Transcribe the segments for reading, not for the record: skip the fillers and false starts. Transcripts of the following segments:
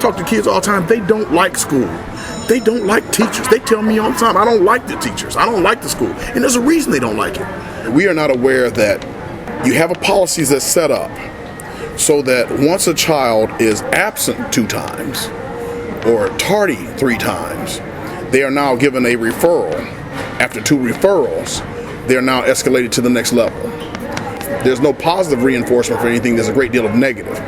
talk to kids all the time. They don't like school. They don't like teachers. They tell me all the time, I don't like the teachers. I don't like the school. And there's a reason they don't like it. We are not aware that you have a policies that's set up so that once a child is absent 2 times or tardy 3 times, they are now given a referral. After 2 referrals, they are now escalated to the next level. There's no positive reinforcement for anything. There's a great deal of negative.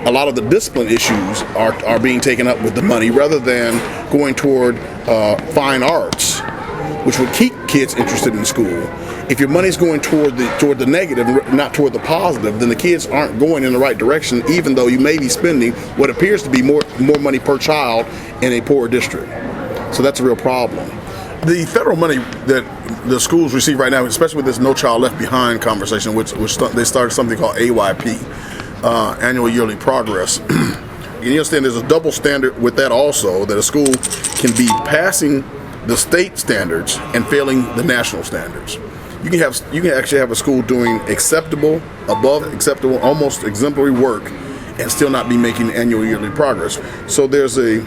A lot of the discipline issues are being taken up with the money rather than going toward fine arts, which would keep kids interested in school. If your money's going toward the negative, not toward the positive, then the kids aren't going in the right direction, even though you may be spending what appears to be more money per child in a poor district. So that's a real problem. The federal money that the schools receive right now, especially with this No Child Left Behind conversation, which they started something called AYP, Annual Yearly Progress. And you understand there's a double standard with that also, that a school can be passing the state standards and failing the national standards. You can actually have a school doing acceptable, above acceptable, almost exemplary work and still not be making annual yearly progress. So there's a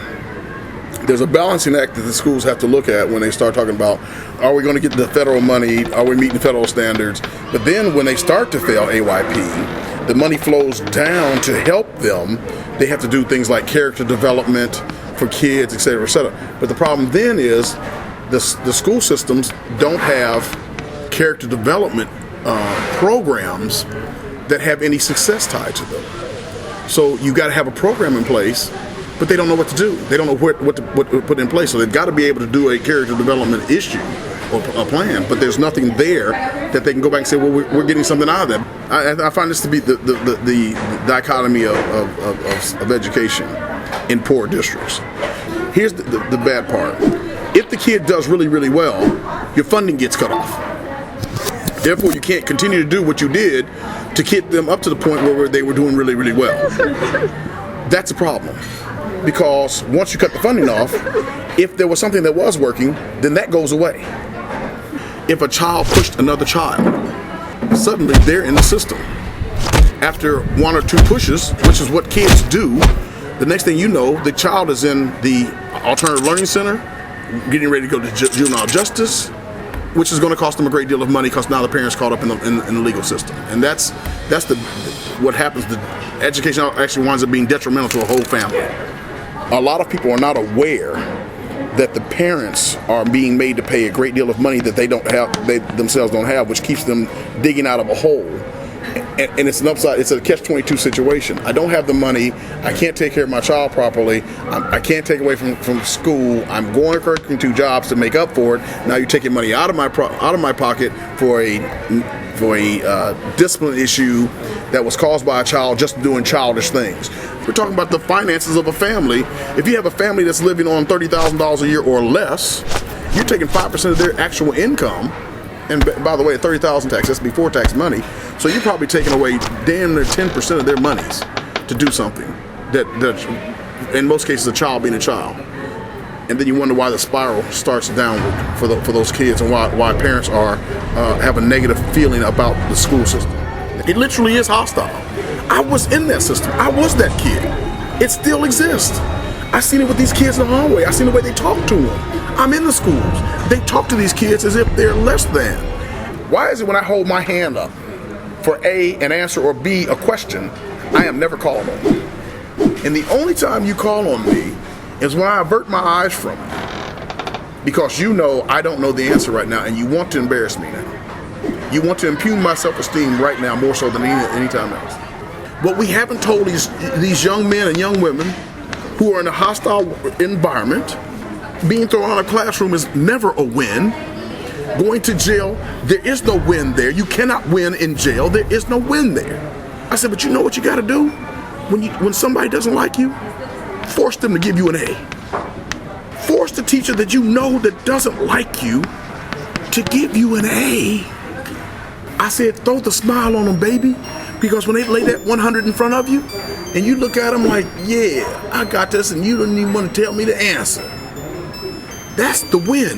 balancing act that the schools have to look at when they start talking about, are we going to get the federal money? Are we meeting the federal standards? But then when they start to fail AYP, the money flows down to help them. They have to do things like character development for kids, et cetera, et cetera. But the problem then is the school systems don't have character development programs that have any success tied to them. So you got to have a program in place, but they don't know what to do. They don't know what to put in place. So they've got to be able to do a character development issue or a plan, but there's nothing there that they can go back and say, well, we're getting something out of them. I find this to be the dichotomy of education in poor districts. Here's the bad part. If the kid does really, really well, your funding gets cut off. Therefore, you can't continue to do what you did to get them up to the point where they were doing really, really well. That's a problem. Because once you cut the funding off, if there was something that was working, then that goes away. If a child pushed another child, suddenly they're in the system. After 1 or 2 pushes, which is what kids do, the next thing you know, the child is in the alternative learning center, getting ready to go to juvenile justice, which is going to cost them a great deal of money because now the parents caught up in the legal system. And that's what happens. The education actually winds up being detrimental to a whole family. A lot of people are not aware that the parents are being made to pay a great deal of money that they themselves don't have, which keeps them digging out of a hole. And it's an upside. It's a catch-22 situation. I don't have the money. I can't take care of my child properly. I can't take away from school. I'm going to work 2 jobs to make up for it. Now you're taking money out of my pocket for a discipline issue that was caused by a child just doing childish things. We're talking about the finances of a family. If you have a family that's living on $30,000 a year or less, you're taking 5% of their actual income. And by the way, $30,000 tax, that's before tax money. So you're probably taking away damn near 10% of their monies to do something that in most cases, a child being a child. And then you wonder why the spiral starts downward for those kids and why parents have a negative feeling about the school system. It literally is hostile. I was in that system. I was that kid. It still exists. I seen it with these kids in the hallway. I seen the way they talk to them. I'm in the schools. They talk to these kids as if they're less than. Why is it when I hold my hand up for A, an answer, or B, a question, I am never called on? And the only time you call on me is when I avert my eyes from you. Because you know I don't know the answer right now and you want to embarrass me now. You want to impugn my self-esteem right now more so than any time else. What we haven't told these young men and young women who are in a hostile environment, being thrown out of a classroom is never a win. Going to jail, there is no win there. You cannot win in jail. There is no win there. I said, but you know what you got to do? When somebody doesn't like you, force them to give you an A. Force the teacher that you know that doesn't like you to give you an A. I said, throw the smile on them, baby. Because when they lay that 100 in front of you, and you look at them like, yeah, I got this, and you don't even want to tell me the answer. That's the win.